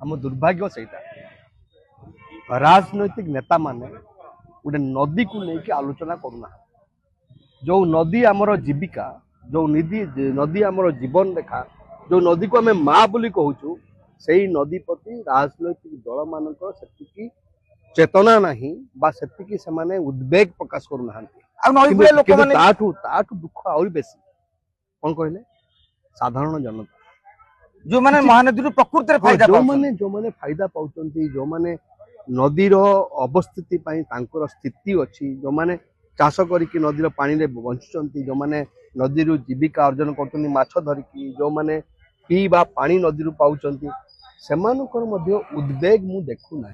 आम दुर्भाग्य से राजनैतिक नेता माने गोटे नदी को लेकिन आलोचना करूना। जो नदी आमर जीविका, जो नदी आमर जीवन रेखा, जो नदी को आम माँ बोली कहूँ, से नदी प्रति राजनैतिक दल मान से चेतना नहीं बा से से उद्वेग प्रकाश करूना। दुख आहरी बेसी कौन कहले साधारण जनता जो माने महानदी प्रकृति फायदा जो माने फायदा पाउचंती, जो माने नदीर अवस्थिति स्थिति अच्छी, जो माने चाष करके नदीर पानी रे बंचुचंती, जो माने नदी जीविका अर्जन करचंती माछ धरिकी, जो माने पीवा पानी नदी पाउचंती सेमानकर मध्य उद्वेग मु देखु ना।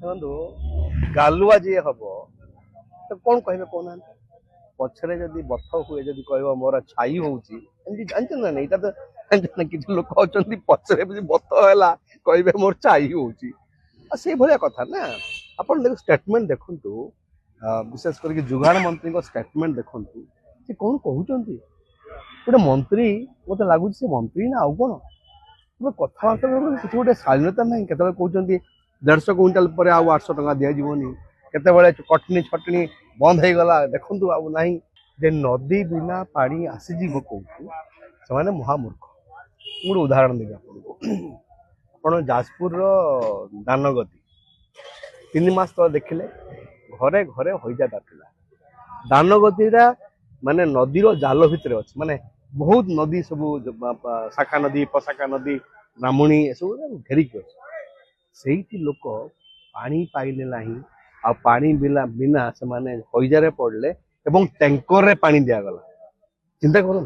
गालुआ जी हम तो कौन कहे कहना पछरे जदि बथ हुए जदि कह मोर छाई होउची जानते ना नहीं तो किसी लोक अच्छा पछरे बथ है कहे मोर छाई होउची से भाया कथा ना। अपन देख स्टेटमेंट देखु विशेष करके जुगाड़ मंत्री को स्टेटमेंट देखु से कौन कहते गोटे मंत्री मत लगुच से मंत्री ना आउ कौन कथबार्ता किसी गोटे शालीनता ना के कहते 150 क्विंटाल पर आउ 800 टका दिजानी केतबेले कटनी छटनी बंद हो गला देखु आउ ना जे नदी बिना पानी आसीज कौन से महामूर्ख। गोटे उदाहरण देवी आपको जाजपुर दानगदी 3 मास तक देखिले घरे घरे हईजा था दानगदी माने नदीर जाल भितर अच्छे माने बहुत नदी सब शाखा नदी पशाखा नदी ब्राह्मणी सब घेरिक अच्छे से लोक पानी पाइले ना आ पानी बिना से हईजा पड़े एवं टैंकर रे पानी दिगला चिंता करूँ